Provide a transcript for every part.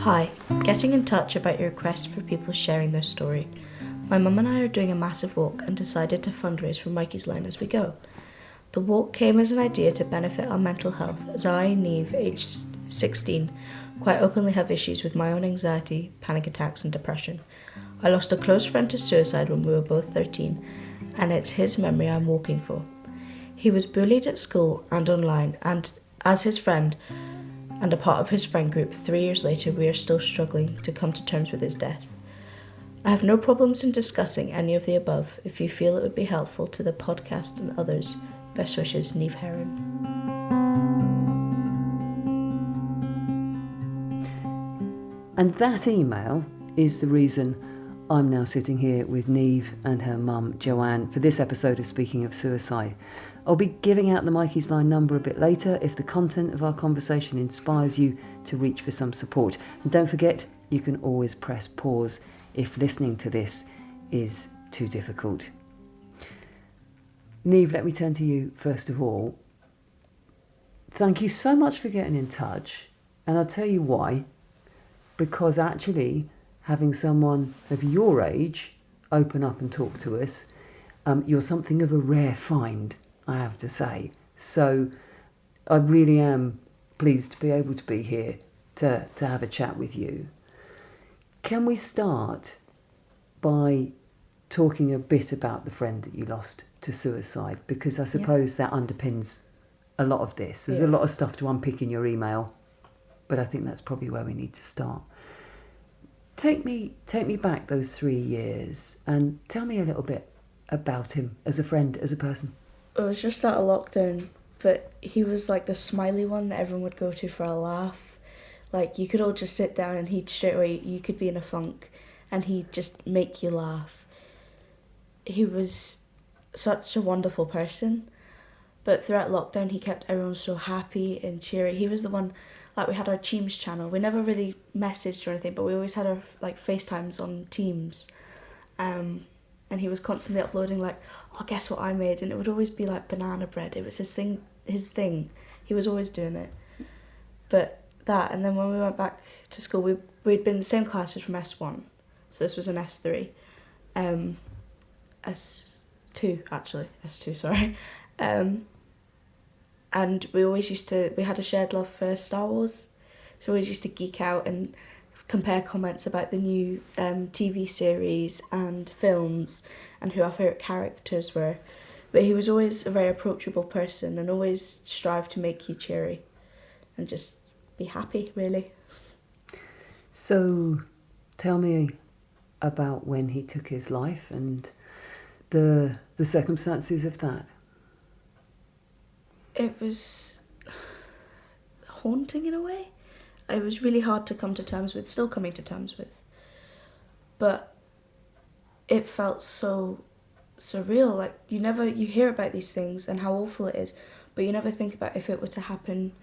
Hi, getting in touch about your request for people sharing their story. My mum and I are doing a massive walk and decided to fundraise for Mikey's Line as we go. The walk came as an idea to benefit our mental health, as I, Neve, aged 16, quite openly have issues with my own anxiety, panic attacks and depression. I lost a close friend to suicide when we were both 13, and it's his memory I'm walking for. He was bullied at school and online, and as his friend and a part of his friend group, 3 years later we are still struggling to come to terms with his death. I have no problems in discussing any of the above if you feel it would be helpful to the podcast and others. Best wishes, Neve Herron. And that email is the reason I'm now sitting here with Neve and her mum, Joanne, for this episode of Speaking of Suicide. I'll be giving out the Mikey's Line number a bit later if the content of our conversation inspires you to reach for some support. And don't forget, you can always press pause if listening to this is too difficult. Neve, let me turn to you first of all. Thank you so much for getting in touch. And I'll tell you why. Because actually, having someone of your age open up and talk to us, you're something of a rare find, I have to say. So I really am pleased to be able to be here to have a chat with you. Can we start by talking a bit about the friend that you lost to suicide? Because I suppose that underpins a lot of this. There's a lot of stuff to unpick in your email, but I think that's probably where we need to start. Take me back those 3 years and tell me a little bit about him as a friend, as a person. It was just out of lockdown, but he was like the smiley one that everyone would go to for a laugh. Like, you could all just sit down and he'd straight away, you could be in a funk and he'd just make you laugh. He was such a wonderful person, but throughout lockdown he kept everyone so happy and cheery. He was the one, like, we had our Teams channel. We never really messaged or anything, but we always had our like FaceTimes on Teams. And he was constantly uploading like, oh, guess what I made? And it would always be like banana bread. It was his thing. He was always doing it. But that, and then when we went back to school, we'd been in the same classes from S1. So this was an S3. S2, actually. S2, sorry. And we had a shared love for Star Wars. So we always used to geek out and compare comments about the new TV series and films and who our favourite characters were. But he was always a very approachable person and always strived to make you cheery and just be happy, really. So tell me about when he took his life and the circumstances of that. It was haunting in a way. It was really hard to come to terms with, still coming to terms with. But it felt so surreal. Like, you hear about these things and how awful it is, but you never think about if it were to happen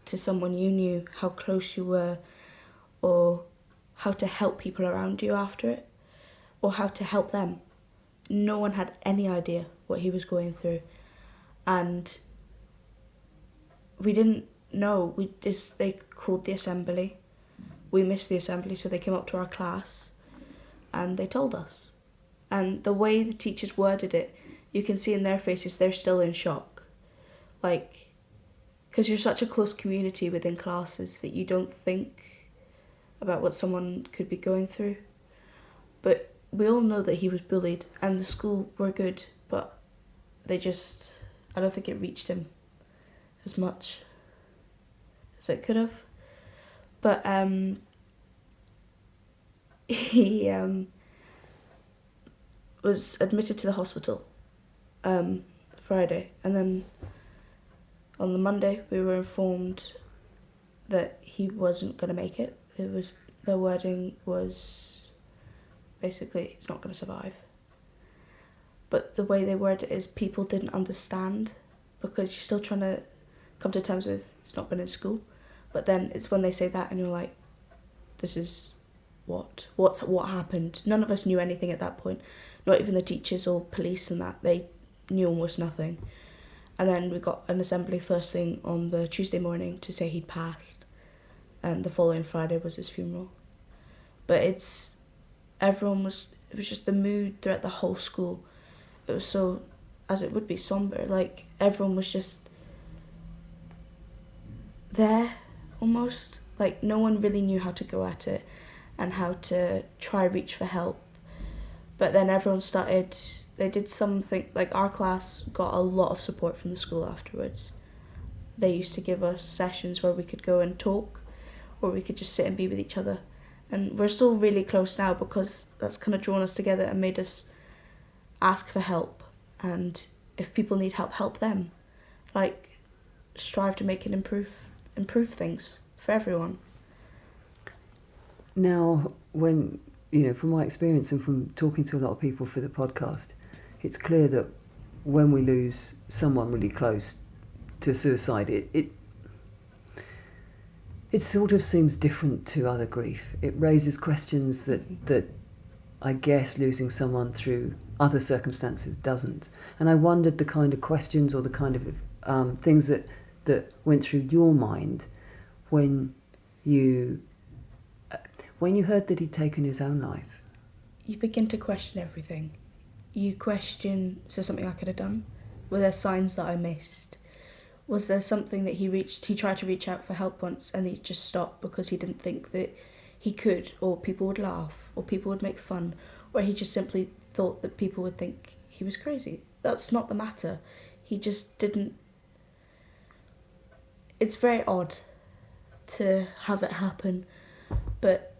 to someone you knew, how close you were, or how to help people around you after it, or how to help them. No one had any idea what he was going through. And we didn't know. They called the assembly. We missed the assembly, so they came up to our class and they told us. And the way the teachers worded it, you can see in their faces they're still in shock. Like, because you're such a close community within classes that you don't think about what someone could be going through. But we all know that he was bullied and the school were good, but I don't think it reached him as much as it could have. But he was admitted to the hospital Friday, and then on the Monday we were informed that he wasn't going to make it. The wording was basically he's not going to survive. But the way they word it is people didn't understand, because you're still trying to come to terms with he's not been in school. But then it's when they say that and you're like, this is what happened. None of us knew anything at that point. Not even the teachers or police and that. They knew almost nothing. And then we got an assembly first thing on the Tuesday morning to say he'd passed. and the following Friday was his funeral. But it was just the mood throughout the whole school. It was so, as it would be, somber. Like, everyone was just there, almost. Like, no one really knew how to go at it and how to try reach for help. But then everyone they did something, like our class got a lot of support from the school afterwards. They used to give us sessions where we could go and talk, or we could just sit and be with each other. And we're still really close now because that's kind of drawn us together and made us ask for help. And if people need help, help them. Like, strive to make it improve things for everyone. Now, when, from my experience and from talking to a lot of people for the podcast, it's clear that when we lose someone really close to suicide, it sort of seems different to other grief. It raises questions that I guess losing someone through other circumstances doesn't. And I wondered the kind of questions or the kind of things that went through your mind when you heard that he'd taken his own life. You begin to question everything. You question, is there something I could have done? Were there signs that I missed? Was there something that he tried to reach out for help once and he just stopped because he didn't think that he could, or people would laugh, or people would make fun, or he just simply thought that people would think he was crazy? That's not the matter. He just didn't. It's very odd to have it happen, but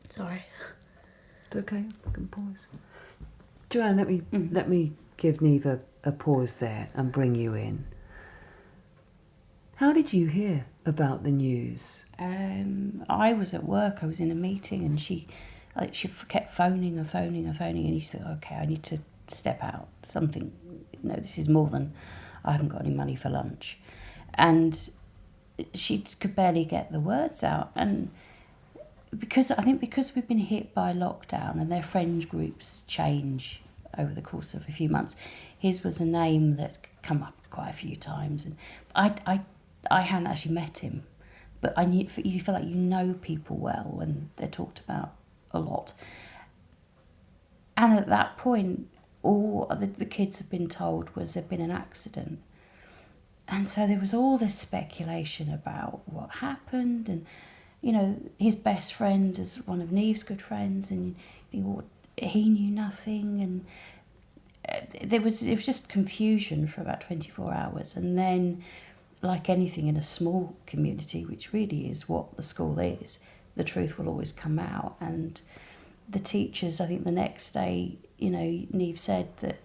sorry. It's okay, I can pause. Joanne, let me give Neve a pause there and bring you in. How did you hear about the news? I was at work, I was in a meeting, and she kept phoning and you thought, okay, I need to step out. Something, this is more than I haven't got any money for lunch. And she could barely get the words out. And because we've been hit by lockdown and their friend groups change over the course of a few months, his was a name that come up quite a few times. And I hadn't actually met him, but I knew, you feel like you know people well when they're talked about a lot. And at that point, all the kids have been told was there'd been an accident. And so there was all this speculation about what happened, and his best friend is one of Neve's good friends, and you think, well, he knew nothing, and it was just confusion for about 24 hours. And then, like anything in a small community, which really is what the school is, the truth will always come out. And the teachers, I think the next day, Neve said that,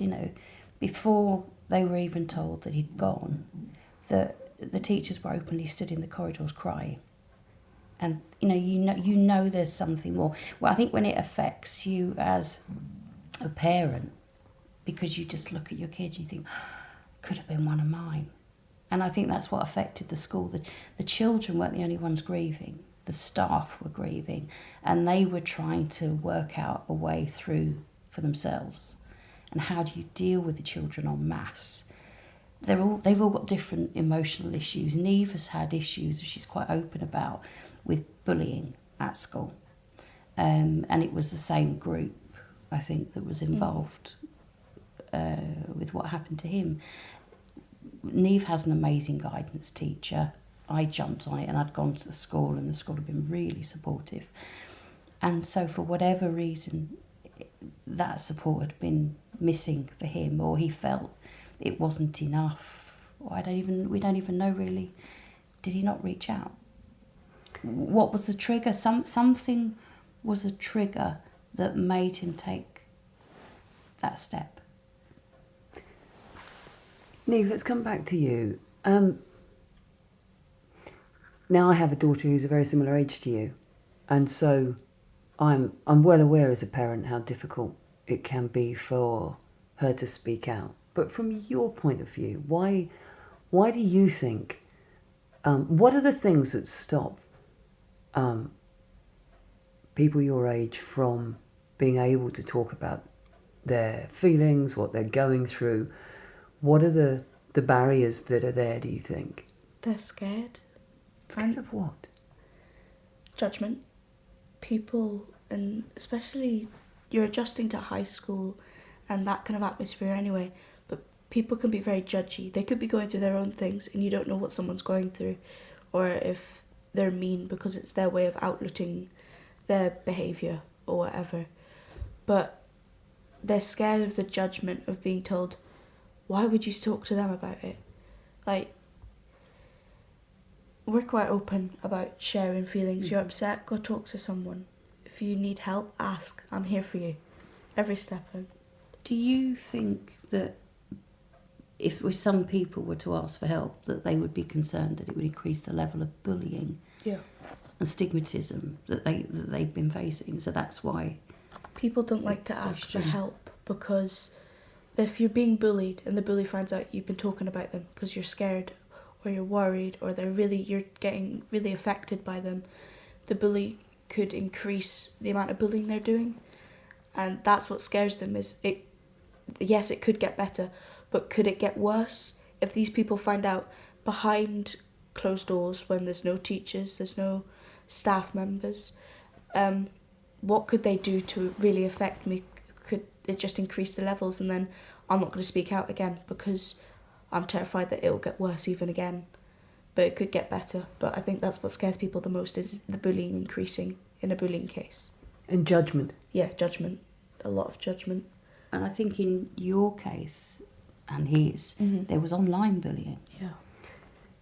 before they were even told that he'd gone, that the teachers were openly stood in the corridors crying. And you know there's something more. Well, I think when it affects you as a parent, because you just look at your kids, you think, could have been one of mine. And I think that's what affected the school. The children weren't the only ones grieving. The staff were grieving, and they were trying to work out a way through for themselves. And how do you deal with the children en masse? They've all got different emotional issues. Neve has had issues, which she's quite open about, with bullying at school. And it was the same group, I think, that was involved with what happened to him. Neve has an amazing guidance teacher. I jumped on it, and I'd gone to the school, and the school had been really supportive. And so for whatever reason, that support had been missing for him, or he felt it wasn't enough. Or we don't even know really. Did he not reach out? What was the trigger? Something was a trigger that made him take that step. Neve, let's come back to you. Now I have a daughter who's a very similar age to you, and so I'm well aware as a parent how difficult it can be for her to speak out. But from your point of view, why do you think? What are the things that stop people your age from being able to talk about their feelings, what they're going through? What are the the barriers that are there, do you think? They're scared. Scared of what? Judgment. People, and especially you're adjusting to high school and that kind of atmosphere anyway, but people can be very judgy. They could be going through their own things and you don't know what someone's going through, or if they're mean because it's their way of outletting their behaviour or whatever. But they're scared of the judgment of being told, why would you talk to them about it? Like, we're quite open about sharing feelings. You're upset, go talk to someone. If you need help, ask. I'm here for you. Every step in. Do you think that if some people were to ask for help, that they would be concerned that it would increase the level of bullying Yeah. and stigmatism that they've been facing? So that's why People don't like to ask for help, because if you're being bullied and the bully finds out you've been talking about them because you're scared or you're worried or you're getting really affected by them, the bully could increase the amount of bullying they're doing. And that's what scares them, is yes, it could get better, but could it get worse if these people find out behind closed doors, when there's no teachers, there's no staff members, what could they do to really affect me? Could it just increase the levels, and then I'm not going to speak out again because I'm terrified that it'll get worse even again? But it could get better. But I think that's what scares people the most, is the bullying increasing in a bullying case. And judgment. Yeah, judgment. A lot of judgment. And I think in your case and his, there was online bullying. Yeah.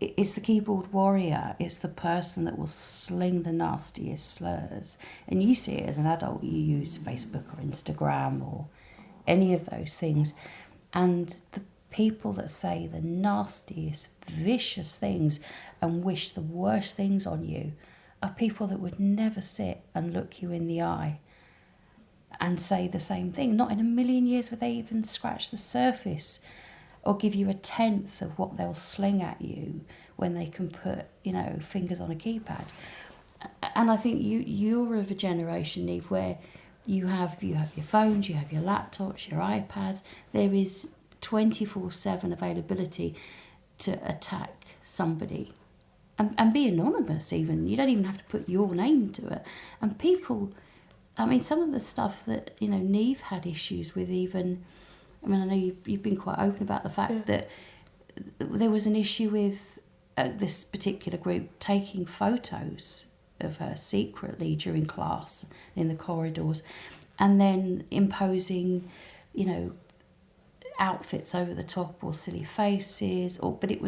It's the keyboard warrior. It's the person that will sling the nastiest slurs. And you see it as an adult. You use Facebook or Instagram or any of those things. And the people that say the nastiest, vicious things and wish the worst things on you are people that would never sit and look you in the eye and say the same thing. Not in a million years would they even scratch the surface or give you a tenth of what they'll sling at you when they can put, fingers on a keypad. And I think you're of a generation, Neve, where you have your phones, you have your laptops, your iPads. There is 24/7 availability to attack somebody and be anonymous even. You don't even have to put your name to it. And people, some of the stuff that, Neve had issues with even, I know you've been quite open about the fact that there was an issue with this particular group taking photos of her secretly during class in the corridors and then imposing, outfits over the top or silly faces, but it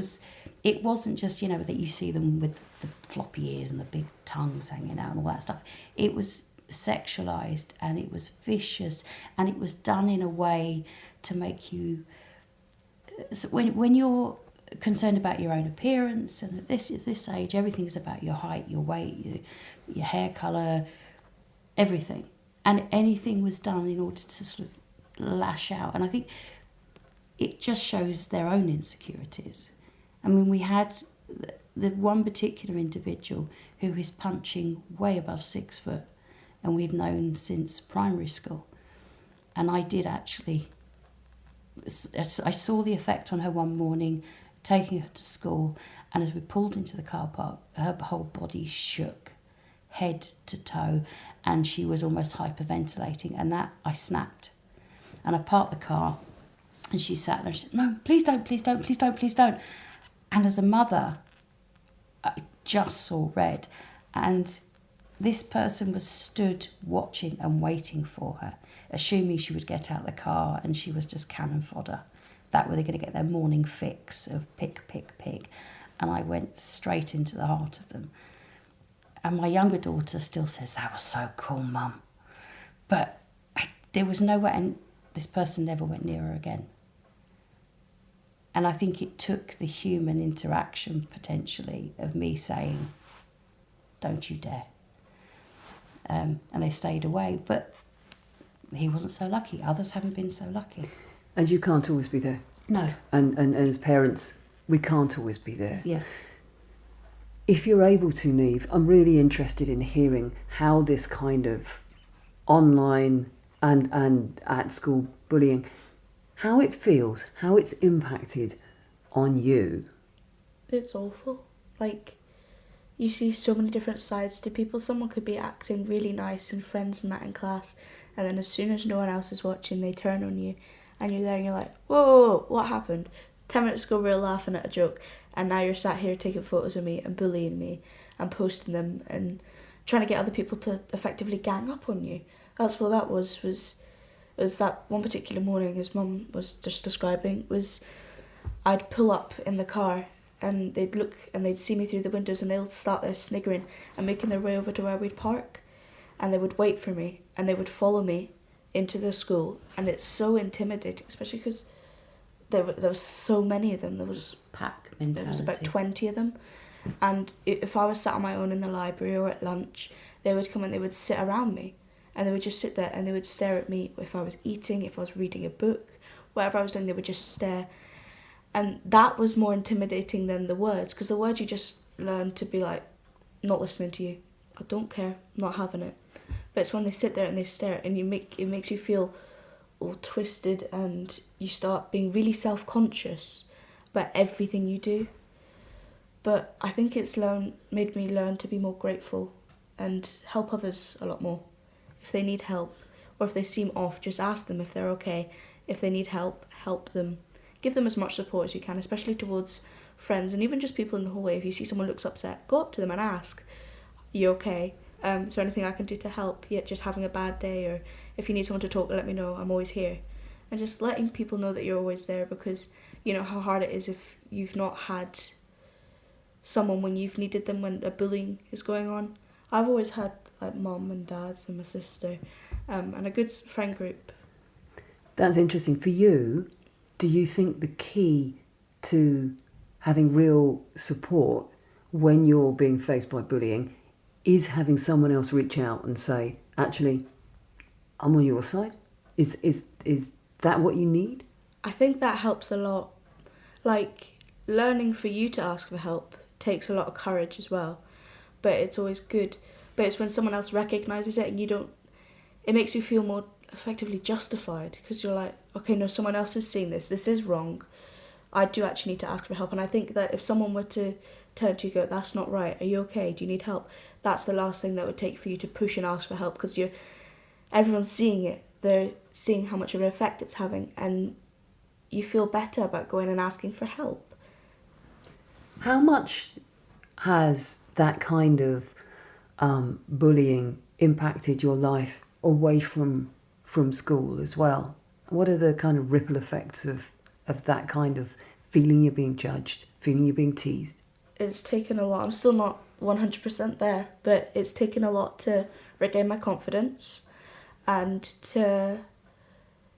wasn't just, that you see them with the floppy ears and the big tongues hanging out and all that stuff. It was sexualized and it was vicious and it was done in a way to make you, so when you're concerned about your own appearance, and at this age everything is about your height, your weight, your hair colour, everything, and anything was done in order to sort of lash out. And I think it just shows their own insecurities. We had the one particular individual who is punching way above 6 foot, and we've known since primary school. And I did actually, I saw the effect on her one morning, taking her to school, and as we pulled into the car park, her whole body shook, head to toe, and she was almost hyperventilating, and that I snapped. And I parked the car, and she sat there and she said, "No, please don't, please don't, please don't, please don't." And as a mother, I just saw red. And this person was stood watching and waiting for her, assuming she would get out of the car, and she was just cannon fodder. That were they going to get their morning fix of pick, pick, pick. And I went straight into the heart of them. And my younger daughter still says, "That was so cool, Mum." But there was no way, and this person never went near her again. And I think it took the human interaction, potentially, of me saying, "Don't you dare." And they stayed away. But he wasn't so lucky. Others haven't been so lucky. And you can't always be there. No. And as parents, we can't always be there. Yeah. If you're able to, Neve, I'm really interested in hearing how this kind of online and at school bullying, how it feels, how it's impacted on you. It's awful. Like, you see so many different sides to people. Someone could be acting really nice and friends and that in class, and then as soon as no one else is watching, they turn on you, and you're there and you're like, whoa, what happened? 10 minutes ago we were laughing at a joke, and now you're sat here taking photos of me and bullying me and posting them and trying to get other people to effectively gang up on you. That's what that was that one particular morning, as Mum was just describing, was I'd pull up in the car and they'd look and they'd see me through the windows and they'd start there sniggering and making their way over to where we'd park, and they would wait for me and they would follow me into the school, and it's so intimidating, especially because there was so many of them. There was Pack mentality. There was about 20 of them, and if I was sat on my own in the library or at lunch, they would come and they would sit around me, and they would just sit there and they would stare at me. If I was eating, if I was reading a book, whatever I was doing, they would just stare. And that was more intimidating than the words, because the words you just learn to be like, not listening to you, I don't care, I'm not having it. But it's when they sit there and they stare, and it makes you feel all twisted, and you start being really self-conscious about everything you do. But I think it's made me learn to be more grateful and help others a lot more. If they need help, or if they seem off, just ask them if they're okay. If they need help, help them. Give them as much support as you can, especially towards friends and even just people in the hallway. If you see someone looks upset, go up to them and ask, you okay? Is there anything I can do to help? Yet just having a bad day, or if you need someone to talk, let me know, I'm always here. And just letting people know that you're always there, because you know how hard it is if you've not had someone when you've needed them, when a bullying is going on. I've always had like mum and dads and my sister, and a good friend group. That's interesting. For you, do you think the key to having real support when you're being faced by bullying is having someone else reach out and say, actually, I'm on your side? Is that what you need? I think that helps a lot. Like, learning for you to ask for help takes a lot of courage as well, but it's always good. But it's when someone else recognises it and you don't, it makes you feel more effectively justified, because you're like, okay, no, someone else is seeing this is wrong, I do actually need to ask for help. And I think that if someone were to turn to you and go, that's not right, are you okay, do you need help, that's the last thing that would take for you to push and ask for help, because everyone's seeing it, they're seeing how much of an effect it's having, and you feel better about going and asking for help. How much has that kind of bullying impacted your life away from school as well? What are the kind of ripple effects of that kind of feeling you're being judged, feeling you're being teased? It's taken a lot. I'm still not 100% there, but it's taken a lot to regain my confidence and to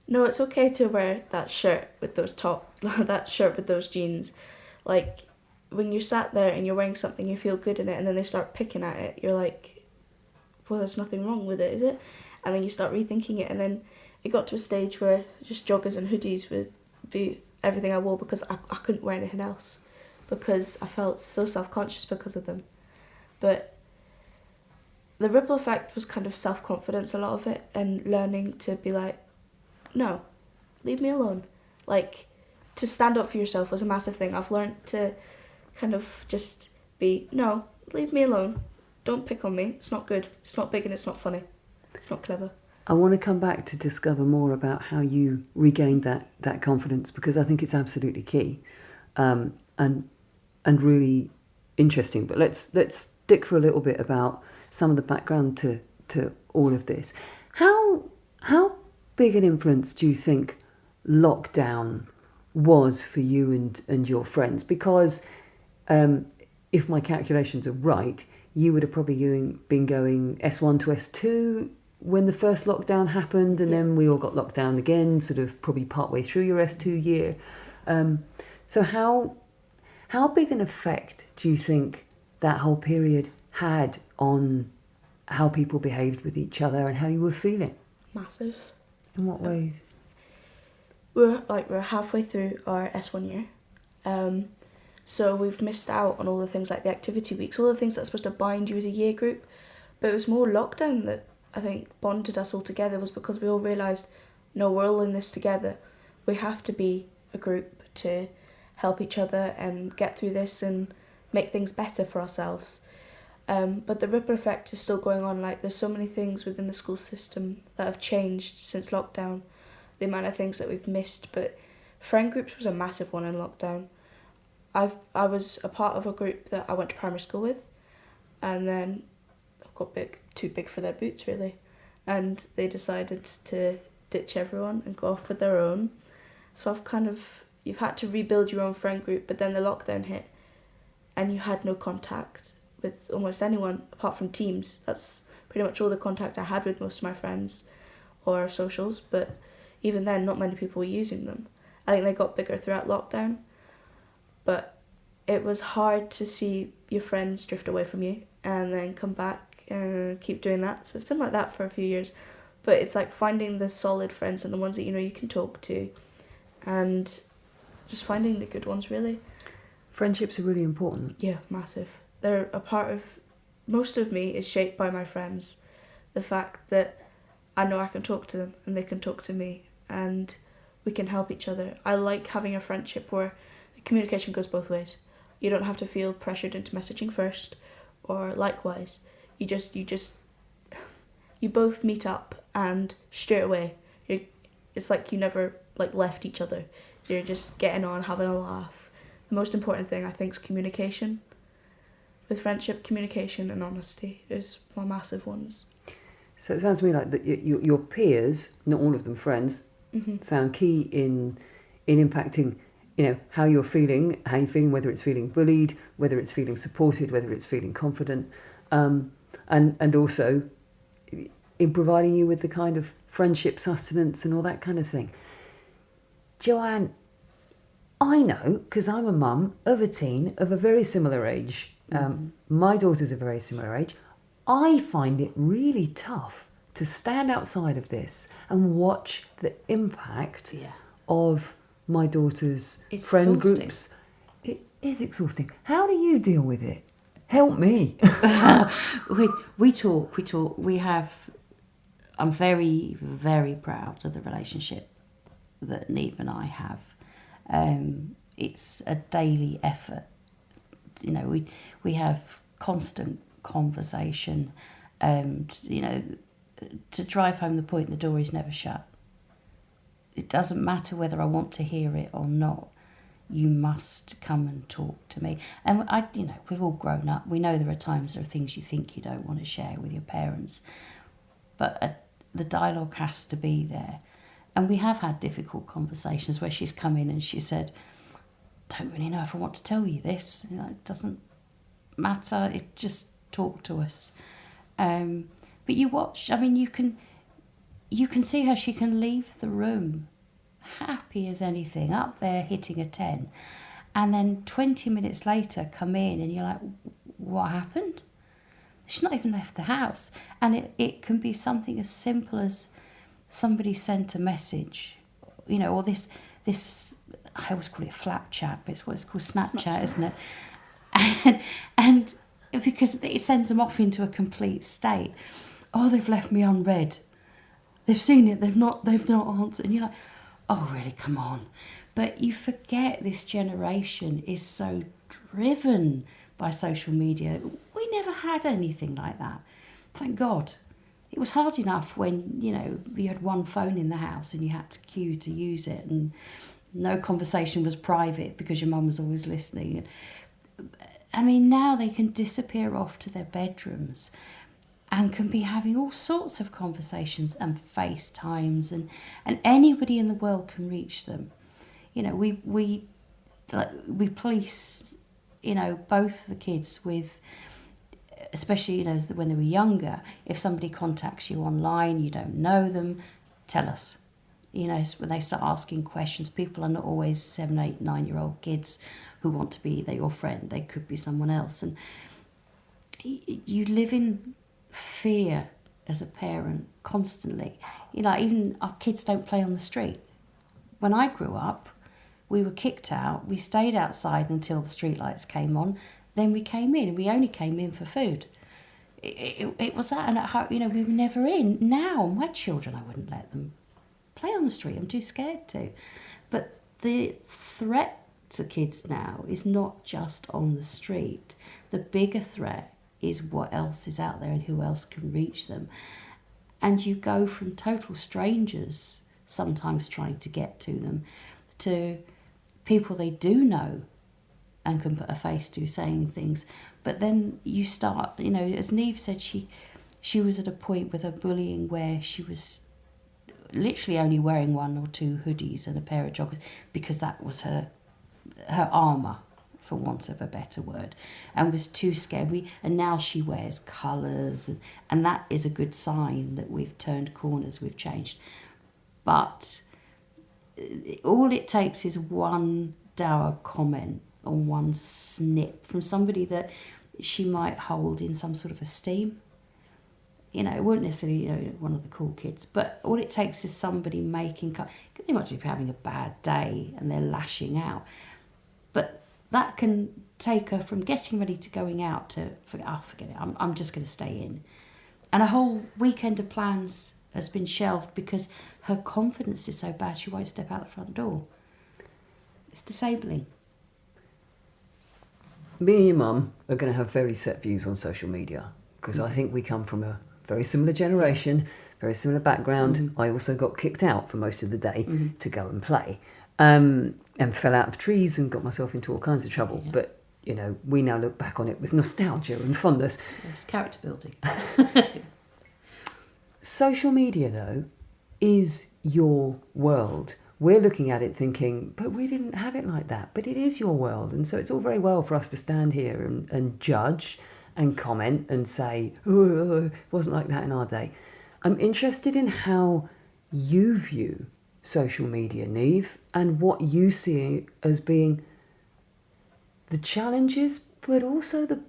know it's okay to wear that shirt with those that shirt with those jeans. Like, when you're sat there and you're wearing something, you feel good in it, and then they start picking at it, you're like, well, there's nothing wrong with it, is it? And then you start rethinking it, and then it got to a stage where just joggers and hoodies would be everything I wore, because I couldn't wear anything else, because I felt so self-conscious because of them. But the ripple effect was kind of self-confidence, a lot of it, and learning to be like, no, leave me alone. Like, to stand up for yourself was a massive thing. I've learned to kind of just be, no, leave me alone. Don't pick on me. It's not good. It's not big, and it's not funny. It's not clever. I want to come back to discover more about how you regained that confidence, because I think it's absolutely key, and really interesting. But let's stick for a little bit about some of the background to all of this. How big an influence do you think lockdown was for you and your friends? Because if my calculations are right, you would have probably been going S1 to S2 when the first lockdown happened, and then we all got locked down again, sort of probably partway through your S2 year. So how big an effect do you think that whole period had on how people behaved with each other and how you were feeling? Massive. In what ways? We're halfway through our S1 year. So we've missed out on all the things like the activity weeks, all the things that are supposed to bind you as a year group. But it was more lockdown that I think bonded us all together, was because we all realised, no, we're all in this together. We have to be a group to help each other and get through this and make things better for ourselves. But the ripple effect is still going on. Like, there's so many things within the school system that have changed since lockdown, the amount of things that we've missed. But friend groups was a massive one in lockdown. I was a part of a group that I went to primary school with, and then I got too big for their boots, really, and they decided to ditch everyone and go off with their own. So you've had to rebuild your own friend group, but then the lockdown hit, and you had no contact with almost anyone apart from Teams. That's pretty much all the contact I had with most of my friends or socials, but even then not many people were using them. I think they got bigger throughout lockdown, but it was hard to see your friends drift away from you and then come back and keep doing that. So it's been like that for a few years, but it's like finding the solid friends and the ones that you know you can talk to, and just finding the good ones, really. Friendships are really important. Yeah, massive. They're a part of, most of me is shaped by my friends. The fact that I know I can talk to them and they can talk to me and we can help each other. I like having a friendship where the communication goes both ways. You don't have to feel pressured into messaging first or likewise. You both meet up and straight away it's like you never left each other. You're just getting on, having a laugh. The most important thing I think is communication. With friendship, communication and honesty is my massive ones. So it sounds to me like that your peers, not all of them friends, sound key in impacting, how you're feeling, whether it's feeling bullied, whether it's feeling supported, whether it's feeling confident, and also in providing you with the kind of friendship sustenance and all that kind of thing. Joanne, I know, because I'm a mum of a teen of a very similar age. My daughter's a very similar age. I find it really tough to stand outside of this and watch the impact of my daughter's friend exhausting. groups. It is exhausting. How do you deal with it? Help me. we talk. I'm very, very proud of the relationship that Neve and I have. It's a daily effort. We have constant conversation, to drive home the point, the door is never shut. It doesn't matter whether I want to hear it or not. You must come and talk to me. And we've all grown up. We know there are times there are things you think you don't want to share with your parents, but the dialogue has to be there. And we have had difficult conversations where she's come in and she said, "Don't really know if I want to tell you this. It doesn't matter. It just talk to us." But you watch. I mean, you can see her. She can leave the room happy as anything, up there hitting a 10, and then 20 minutes later come in and you're like, "What happened?" She's not even left the house. And it can be something as simple as somebody sent a message, or this I always call it flap chat, but it's what it's called, Snapchat, isn't it? And because it sends them off into a complete state. "Oh, they've left me unread. They've seen it. They've not answered." And you're like, "Oh, really? Come on." But you forget this generation is so driven by social media. We never had anything like that. Thank God. It was hard enough when, you had one phone in the house and you had to queue to use it, and no conversation was private because your mum was always listening. I mean, now they can disappear off to their bedrooms and can be having all sorts of conversations and FaceTimes, and anybody in the world can reach them. We police, both the kids with, especially, when they were younger, if somebody contacts you online, you don't know them, tell us. So when they start asking questions, people are not always 7, 8, 9-year-old kids who want to be your friend. They could be someone else. And you live in fear as a parent constantly. Even our kids don't play on the street. When I grew up, we were kicked out. We stayed outside until the streetlights came on. Then we came in, and we only came in for food. It was that, and at home, we were never in. Now, my children, I wouldn't let them play on the street. I'm too scared to. But the threat to kids now is not just on the street. The bigger threat is what else is out there and who else can reach them. And you go from total strangers sometimes trying to get to them to people they do know and can put a face to saying things. But then you start, as Neve said, she was at a point with her bullying where she was literally only wearing 1 or 2 hoodies and a pair of joggers because that was her armour, for want of a better word, and was too scared. And now she wears colours, and that is a good sign that we've turned corners, we've changed. But all it takes is one dour comment or one snip from somebody that she might hold in some sort of esteem. It won't necessarily, one of the cool kids, but all it takes is somebody they might just be having a bad day and they're lashing out. But that can take her from getting ready to going out to, forget it, I'm just going to stay in. And a whole weekend of plans has been shelved because her confidence is so bad she won't step out the front door. It's disabling. Me and your mum are going to have very set views on social media because I think we come from a very similar generation, very similar background. I also got kicked out for most of the day to go and play, and fell out of trees and got myself into all kinds of trouble. Yeah. But, we now look back on it with nostalgia and fondness. It's character building. Social media, though, is your world. We're looking at it thinking, but we didn't have it like that. But it is your world. And so it's all very well for us to stand here and judge and comment and say, oh, it wasn't like that in our day. I'm interested in how you view social media, Neve, and what you see as being the challenges, but also the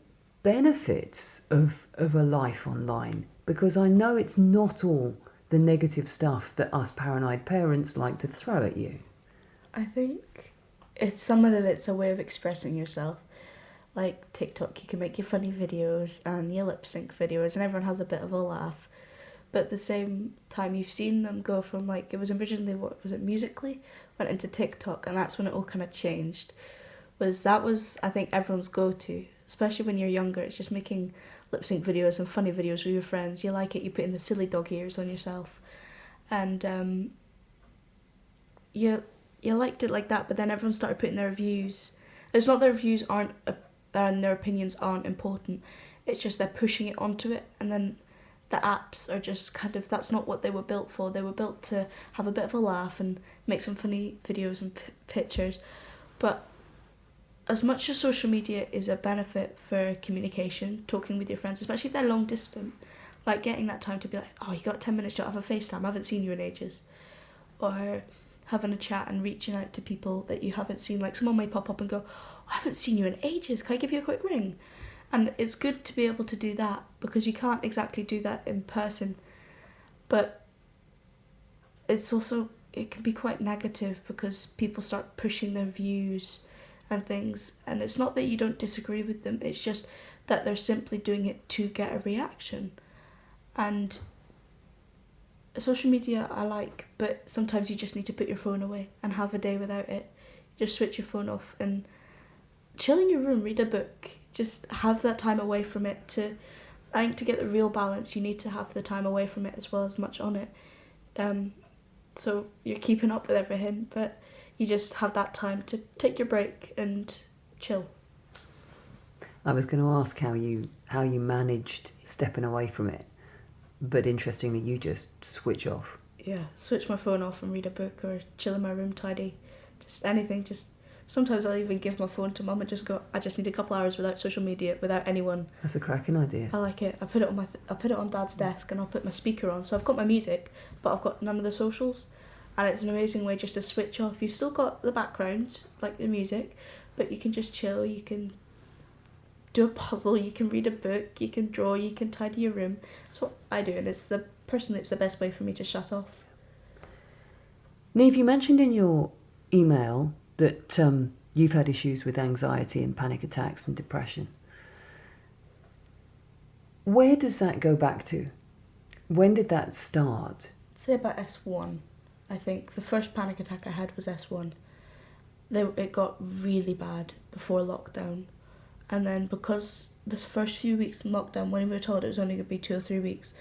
benefits of a life online. Because I know it's not all the negative stuff that us paranoid parents like to throw at you. I think some of it's a way of expressing yourself. Like TikTok, you can make your funny videos and your lip sync videos and everyone has a bit of a laugh. But at the same time, you've seen them go from it was originally, Musical.ly? Went into TikTok, and that's when it all kind of changed. That was, I think, everyone's go-to, especially when you're younger. It's just making lip sync videos and funny videos with your friends. You like it, you put in the silly dog ears on yourself. And you liked it like that, but then everyone started putting their views. It's not their views aren't and their opinions aren't important. It's just they're pushing it onto it, and then the apps are just that's not what they were built for. They were built to have a bit of a laugh and make some funny videos and pictures. But as much as social media is a benefit for communication, talking with your friends, especially if they're long distance, like getting that time to be like, oh, you got 10 minutes to have a FaceTime, I haven't seen you in ages. Or having a chat and reaching out to people that you haven't seen. Like someone may pop up and go, oh, I haven't seen you in ages, can I give you a quick ring? And it's good to be able to do that because you can't exactly do that in person. But it's also, it can be quite negative because people start pushing their views and things. And it's not that you don't disagree with them, it's just that they're simply doing it to get a reaction. And social media I like, but sometimes you just need to put your phone away and have a day without it. Just switch your phone off and chill in your room, read a book. Just have that time away from it. I think to get the real balance, you need to have the time away from it as well as much on it. So you're keeping up with everything, but you just have that time to take your break and chill. I was going to ask how you managed stepping away from it, but interestingly, you just switch off. Yeah, switch my phone off and read a book or chill in my room, tidy, just anything. Sometimes I'll even give my phone to mum and just go, I just need a couple hours without social media, without anyone. That's a cracking idea. I like it. I put it on Dad's desk and I'll put my speaker on. So I've got my music, but I've got none of the socials. And it's an amazing way just to switch off. You've still got the background, like the music, but you can just chill, you can do a puzzle, you can read a book, you can draw, you can tidy your room. That's what I do, and it's the best way for me to shut off. Neve, you mentioned in your email that you've had issues with anxiety and panic attacks and depression. Where does that go back to? When did that start? I'd say about S1. I think the first panic attack I had was S1. it got really bad before lockdown. And then because this first few weeks in lockdown, when we were told it was only going to be 2 or 3 weeks,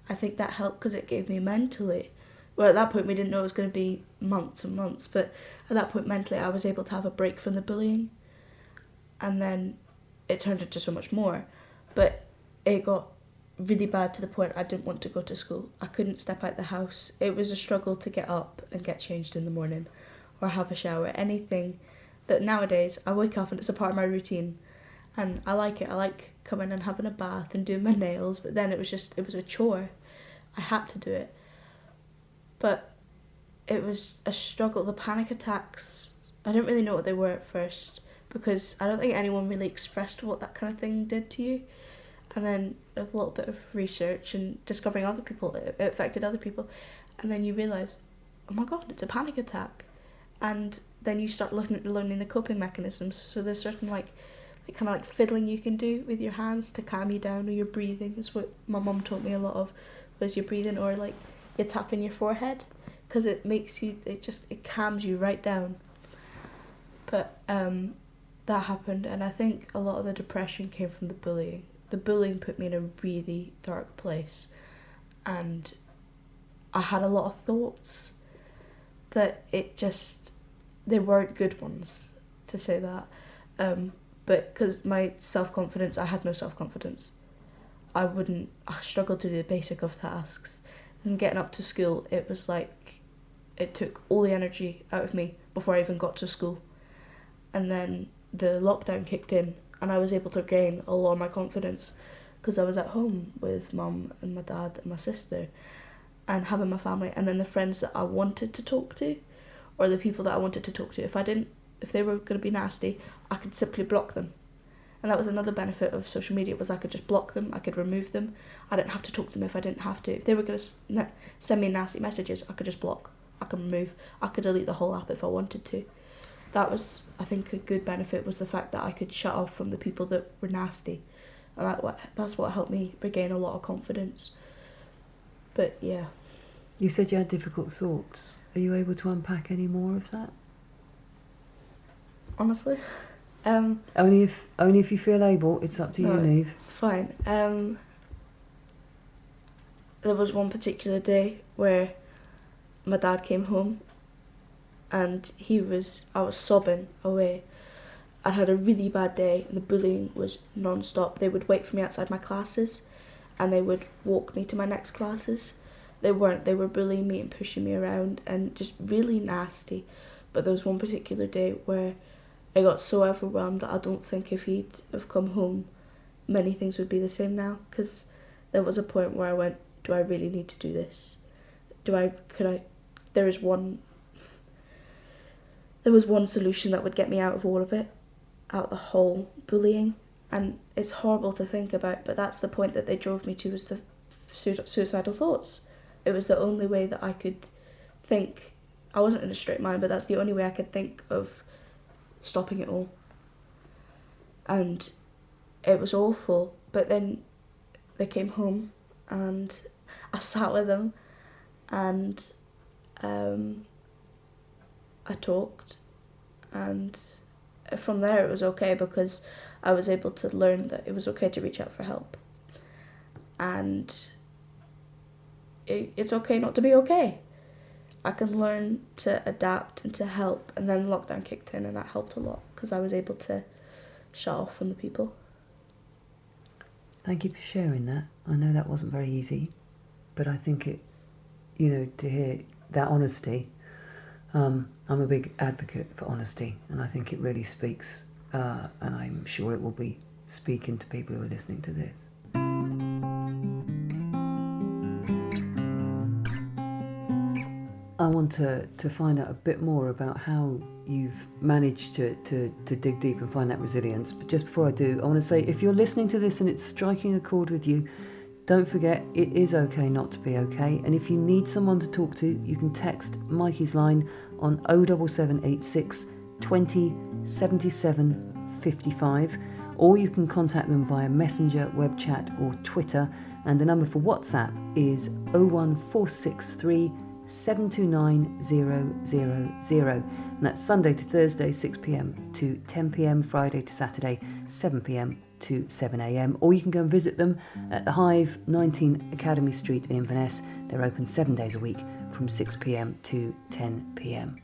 I think that helped because it gave me mentally, well, at that point we didn't know it was going to be months and months, but at that point mentally I was able to have a break from the bullying. And then it turned into so much more. But it got really bad to the point I didn't want to go to school. I couldn't step out the house. It was a struggle to get up and get changed in the morning or have a shower, anything that nowadays I wake up and it's a part of my routine. And I like it. I like coming and having a bath and doing my nails, but then it was a chore. I had to do it. But it was a struggle. The panic attacks, I didn't really know what they were at first because I don't think anyone really expressed what that kind of thing did to you. And then a little bit of research and discovering other people, it affected other people. And then you realise, oh my God, it's a panic attack. And then you start learning the coping mechanisms. So there's certain like kind of like fiddling you can do with your hands to calm you down, or your breathing is what my mum taught me a lot of, was your breathing, or like you're tapping your forehead because it makes you, it calms you right down. But that happened, and I think a lot of the depression came from the bullying. The bullying put me in a really dark place, and I had a lot of thoughts that they weren't good ones, to say that. But because my self-confidence, I had no self-confidence. I struggled to do the basic of tasks. And getting up to school, it was like, it took all the energy out of me before I even got to school. And then the lockdown kicked in, and I was able to gain a lot of my confidence because I was at home with mum and my dad and my sister and having my family, and then the friends that I wanted to talk to, or the people that I wanted to talk to. If they were going to be nasty, I could simply block them. And that was another benefit of social media, was I could just block them, I could remove them. I didn't have to talk to them if I didn't have to. If they were going to send me nasty messages, I could just block, I could remove, I could delete the whole app if I wanted to. That was, I think, a good benefit, was the fact that I could shut off from the people that were nasty. And that's what helped me regain a lot of confidence. But yeah. You said you had difficult thoughts. Are you able to unpack any more of that? Honestly? Only if you feel able. It's up to you, Neve. It's fine. There was one particular day where my dad came home, and I was sobbing away. I had a really bad day, and the bullying was non-stop. They would wait for me outside my classes, and they would walk me to my next classes. They were bullying me and pushing me around, and just really nasty. But there was one particular day where I got so overwhelmed that I don't think if he'd have come home, many things would be the same now. Because there was a point where I went, do I really need to do this? There was one solution that would get me out of all of it, out of the whole bullying. And it's horrible to think about, but that's the point that they drove me to, was the suicidal thoughts. It was the only way that I could think. I wasn't in a straight mind, but that's the only way I could think of stopping it all. And it was awful. But then they came home, and I sat with them, and I talked, and from there it was okay, because I was able to learn that it was okay to reach out for help, and it's okay not to be okay. I can learn to adapt and to help. And then lockdown kicked in, and that helped a lot, because I was able to shut off from the people. Thank you for sharing that. I know that wasn't very easy, but I think to hear that honesty, I'm a big advocate for honesty, and I think it really speaks, and I'm sure it will be speaking to people who are listening to this. I want to find out a bit more about how you've managed to dig deep and find that resilience. But just before I do, I want to say, if you're listening to this and it's striking a chord with you, don't forget, it is okay not to be okay. And if you need someone to talk to, you can text Mikey's line on 07786 20 77 55, or you can contact them via Messenger, web chat or Twitter. And the number for WhatsApp is 01463 729000. And that's Sunday to Thursday, 6pm to 10pm, Friday to Saturday, 7pm to 7am. Or you can go and visit them at the Hive, 19 Academy Street in Inverness. They're open 7 days a week from 6pm to 10pm.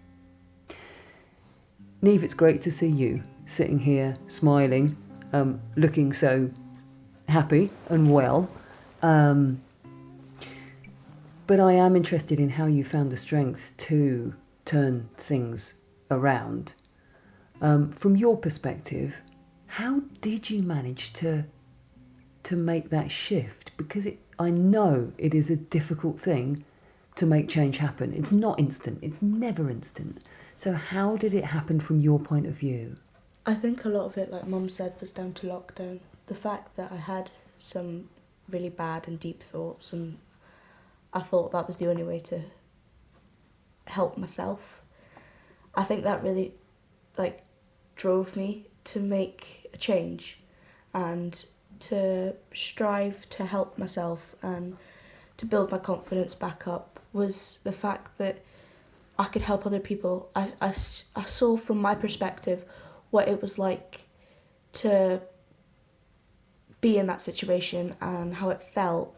Neve, it's great to see you sitting here smiling, looking so happy and well. But I am interested in how you found the strength to turn things around. From your perspective, how did you manage to make that shift? Because I know it is a difficult thing to make change happen. It's not instant. It's never instant. So how did it happen from your point of view? I think a lot of it, like Mum said, was down to lockdown. The fact that I had some really bad and deep thoughts, and I thought that was the only way to help myself. I think that really drove me to make a change and to strive to help myself and to build my confidence back up, was the fact that I could help other people. I saw from my perspective what it was like to be in that situation and how it felt,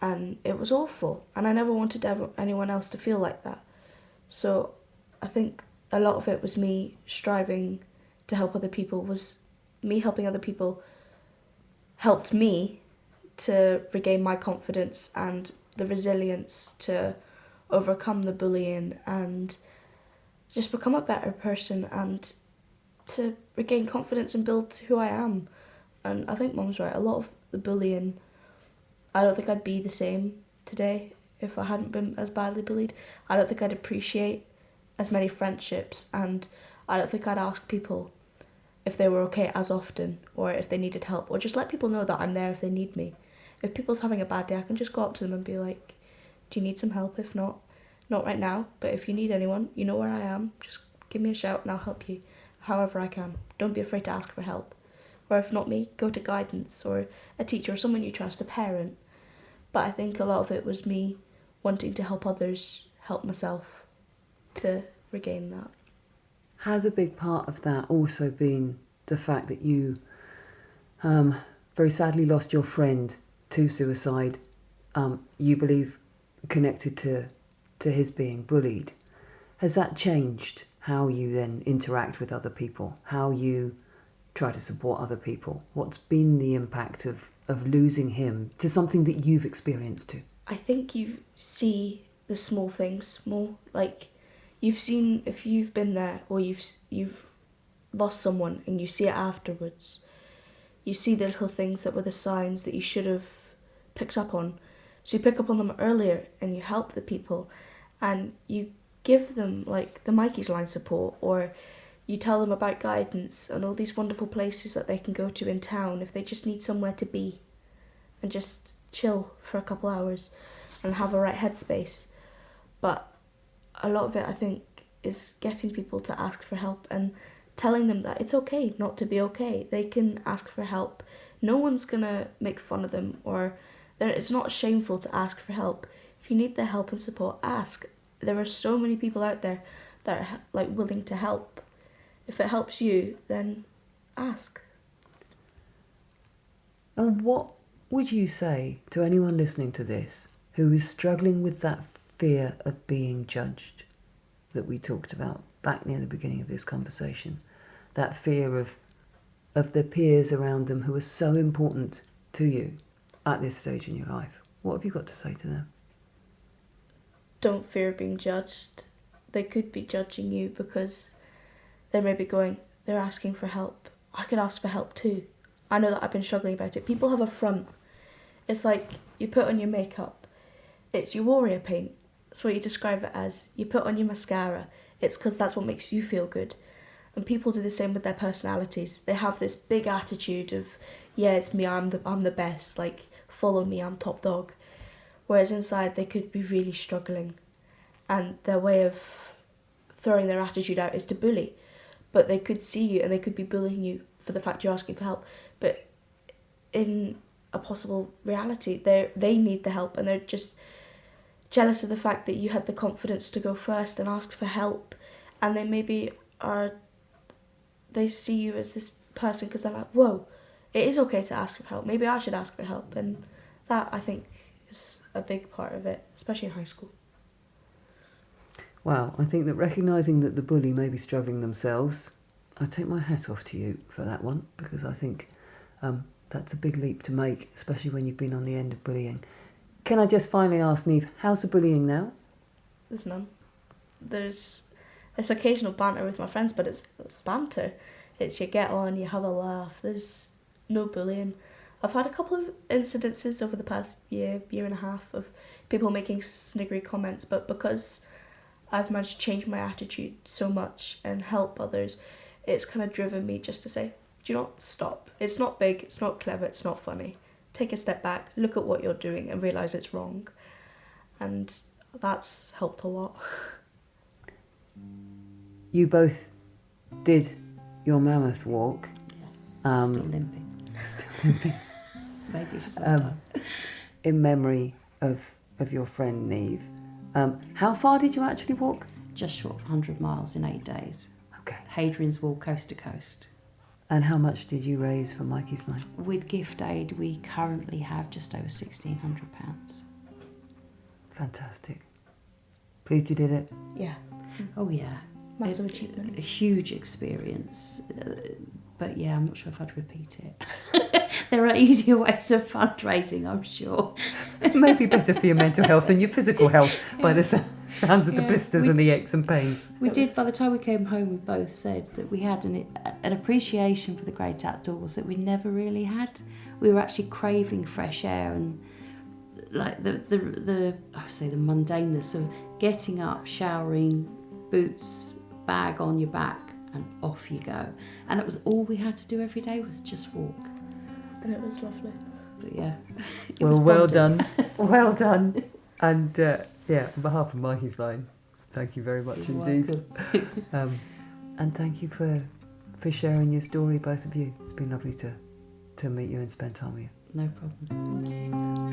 and it was awful, and I never wanted anyone else to feel like that. So I think a lot of it was me striving to help other people, was me helping other people helped me to regain my confidence and the resilience to overcome the bullying and just become a better person and to regain confidence and build who I am. And I think Mum's right, a lot of the bullying, I don't think I'd be the same today if I hadn't been as badly bullied. I don't think I'd appreciate as many friendships, and I don't think I'd ask people if they were okay as often, or if they needed help, or just let people know that I'm there if they need me. If people's having a bad day, I can just go up to them and be like, do you need some help? If not right now, but if you need anyone, you know where I am, just give me a shout and I'll help you however I can. Don't be afraid to ask for help. Or if not me, go to guidance or a teacher or someone you trust, a parent. But I think a lot of it was me wanting to help others, help myself to regain that. Has a big part of that also been the fact that you very sadly lost your friend to suicide, you believe connected to his being bullied? Has that changed how you then interact with other people, how you try to support other people? What's been the impact of losing him to something that you've experienced too? I think you see the small things more. Like, you've seen, if you've been there or you've lost someone and you see it afterwards, you see the little things that were the signs that you should have picked up on. So you pick up on them earlier and you help the people, and you give them like the Mikey's Line support, or you tell them about guidance and all these wonderful places that they can go to in town if they just need somewhere to be and just chill for a couple hours and have a right headspace. But a lot of it, I think, is getting people to ask for help and telling them that it's okay not to be okay. They can ask for help. No one's gonna make fun of them, or it's not shameful to ask for help. If you need their help and support, ask. There are so many people out there that are like willing to help. If it helps you, then ask. And what would you say to anyone listening to this who is struggling with that fear of being judged that we talked about back near the beginning of this conversation? That fear of the peers around them who are so important to you at this stage in your life. What have you got to say to them? Don't fear being judged. They could be judging you because they may be going, they're asking for help. I could ask for help too. I know that I've been struggling about it. People have a front. It's like you put on your makeup. It's your warrior paint. That's what you describe it as. You put on your mascara. It's because that's what makes you feel good. And people do the same with their personalities. They have this big attitude of, yeah, it's me, I'm the best. Like, follow me, I'm top dog. Whereas inside they could be really struggling. And their way of throwing their attitude out is to bully. But they could see you and they could be bullying you for the fact you're asking for help. But in a possible reality, they need the help and they're just jealous of the fact that you had the confidence to go first and ask for help, and they maybe they see you as this person because they're like, whoa, it is okay to ask for help. Maybe I should ask for help. And that, I think, is a big part of it, especially in high school. Wow, I think that recognising that the bully may be struggling themselves, I take my hat off to you for that one, because I think that's a big leap to make, especially when you've been on the end of bullying. Can I just finally ask, Neve, how's the bullying now? There's none. There's occasional banter with my friends, but it's banter. It's you get on, you have a laugh. There's no bullying. I've had a couple of incidences over the past year and a half of people making sniggery comments, but because I've managed to change my attitude so much and help others, it's kind of driven me just to say, do you not stop. It's not big, it's not clever, it's not funny. Take a step back, look at what you're doing and realise it's wrong. And that's helped a lot. You both did your mammoth walk. Yeah, still limping. Still limping. Maybe for some time. In memory of your friend Neve. How far did you actually walk? Just short of 100 miles in 8 days. Okay. Hadrian's Wall, coast to coast. And how much did you raise for Mikey's Line? With gift aid, we currently have just over £1,600. Fantastic. Pleased you did it? Yeah. Oh yeah. Massive achievement. A huge experience. But yeah, I'm not sure if I'd repeat it. There are easier ways of fundraising, I'm sure. It may be better for your mental health than your physical health by the sounds of the blisters and the aches and pains. We did, by the time we came home, we both said that we had an appreciation for the great outdoors that we never really had. We were actually craving fresh air and like the I would say the mundaneness of getting up, showering, boots, bag on your back, and off you go. And that was all we had to do every day, was just walk. And it was lovely. But yeah, Well done. Well done. And on behalf of Mikey's Line, thank you very much indeed. And thank you for sharing your story, both of you. It's been lovely to meet you and spend time with you. No problem.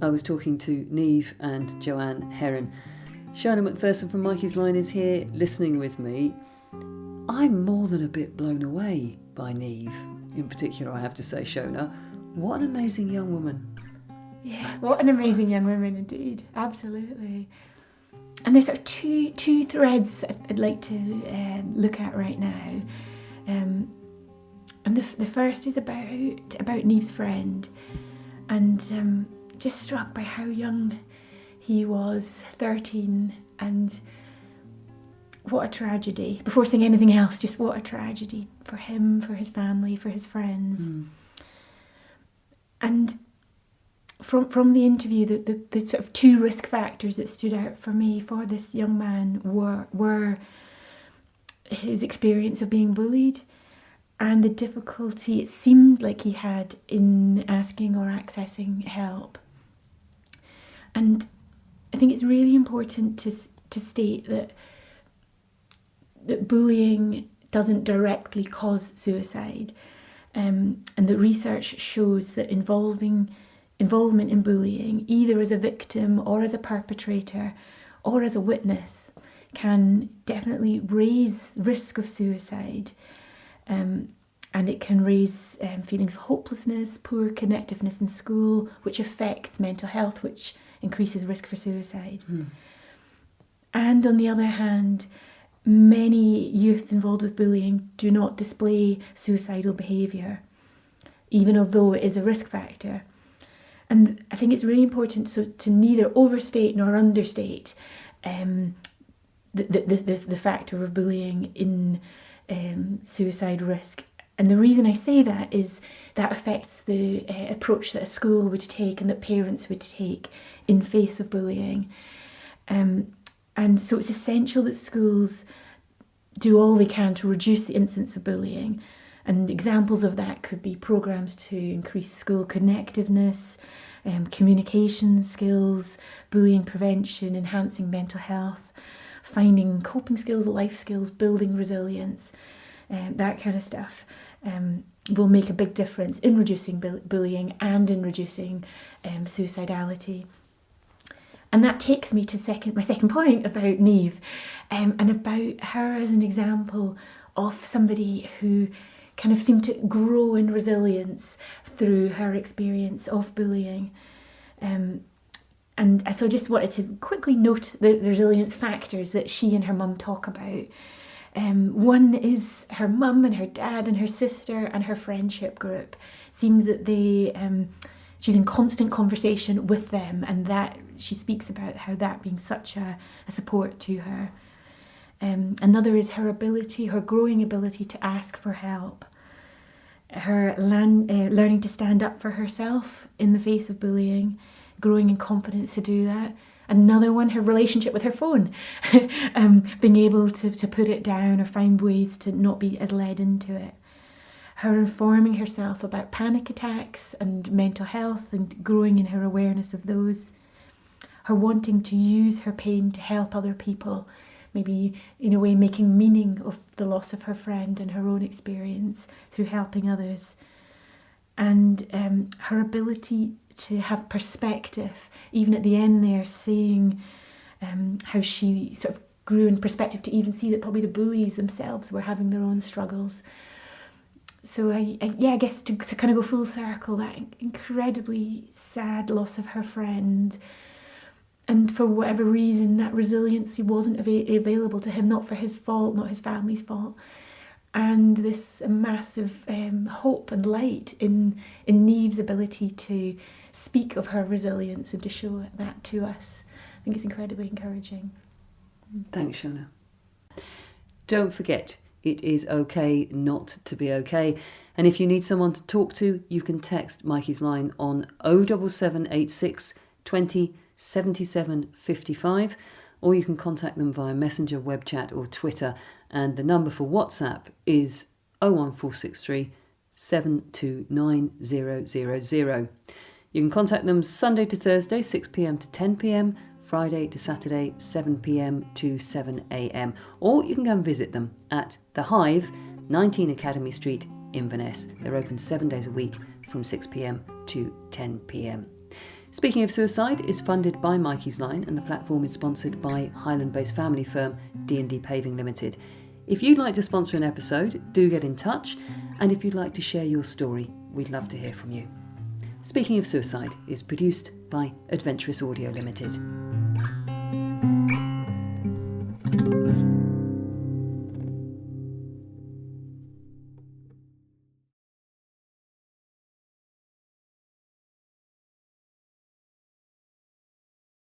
I was talking to Neve and Joanne Herron. Shona McPherson from Mikey's Line is here listening with me. I'm more than a bit blown away by Neve, in particular, I have to say, Shona. What an amazing young woman. Yeah, what an amazing young woman indeed. Absolutely. And there's sort of two threads I'd like to look at right now. And the first is about Neve's friend, and just struck by how young he was, 13, and what a tragedy. Before saying anything else, just what a tragedy for him, for his family, for his friends. And from the interview, the sort of two risk factors that stood out for me for this young man were his experience of being bullied and the difficulty it seemed like he had in asking or accessing help. And I think it's really important to state that bullying doesn't directly cause suicide, and the research shows that involvement in bullying, either as a victim or as a perpetrator or as a witness, can definitely raise risk of suicide, and it can raise feelings of hopelessness, poor connectiveness in school, which affects mental health, which increases risk for suicide. And on the other hand, many youth involved with bullying do not display suicidal behaviour, even although it is a risk factor. And I think it's really important to neither overstate nor understate the factor of bullying in suicide risk. And the reason I say that is that affects the approach that a school would take and that parents would take in face of bullying. And so it's essential that schools do all they can to reduce the incidence of bullying. And examples of that could be programmes to increase school connectiveness, communication skills, bullying prevention, enhancing mental health, finding coping skills, life skills, building resilience, that kind of stuff. will make a big difference in reducing bullying and in reducing suicidality. And that takes me to my second point about Neve, and about her as an example of somebody who kind of seemed to grow in resilience through her experience of bullying. And so I just wanted to quickly note the resilience factors that she and her mum talk about. One is her mum and her dad and her sister and her friendship group. Seems that she's in constant conversation with them, and that she speaks about how that being such a support to her. Another is her growing ability to ask for help. Her learning to stand up for herself in the face of bullying, growing in confidence to do that. Another one, her relationship with her phone, being able to put it down or find ways to not be as led into it. Her informing herself about panic attacks and mental health and growing in her awareness of those. Her wanting to use her pain to help other people, maybe in a way making meaning of the loss of her friend and her own experience through helping others. And her ability to have perspective, even at the end there, seeing how she sort of grew in perspective to even see that probably the bullies themselves were having their own struggles. So I guess to kind of go full circle, that incredibly sad loss of her friend, and for whatever reason that resiliency wasn't available to him, not for his fault, not his family's fault, and this massive hope and light in Neve's ability to speak of her resilience and to show that to us. I think it's incredibly encouraging. Thanks, Shona. Don't forget, it is okay not to be okay. And if you need someone to talk to, you can text Mikey's line on 07786 20 77 55, or you can contact them via Messenger, web chat or Twitter. And the number for WhatsApp is 01463 729 000. You can contact them Sunday to Thursday, 6 p.m. to 10 p.m, Friday to Saturday, 7 p.m. to 7 a.m. Or you can go and visit them at The Hive, 19 Academy Street, Inverness. They're open 7 days a week from 6 p.m. to 10 p.m. Speaking of Suicide is funded by Mikey's Line, and the platform is sponsored by Highland-based family firm D&D Paving Limited. If you'd like to sponsor an episode, do get in touch. And if you'd like to share your story, we'd love to hear from you. Speaking of Suicide is produced by Adventurous Audio Limited.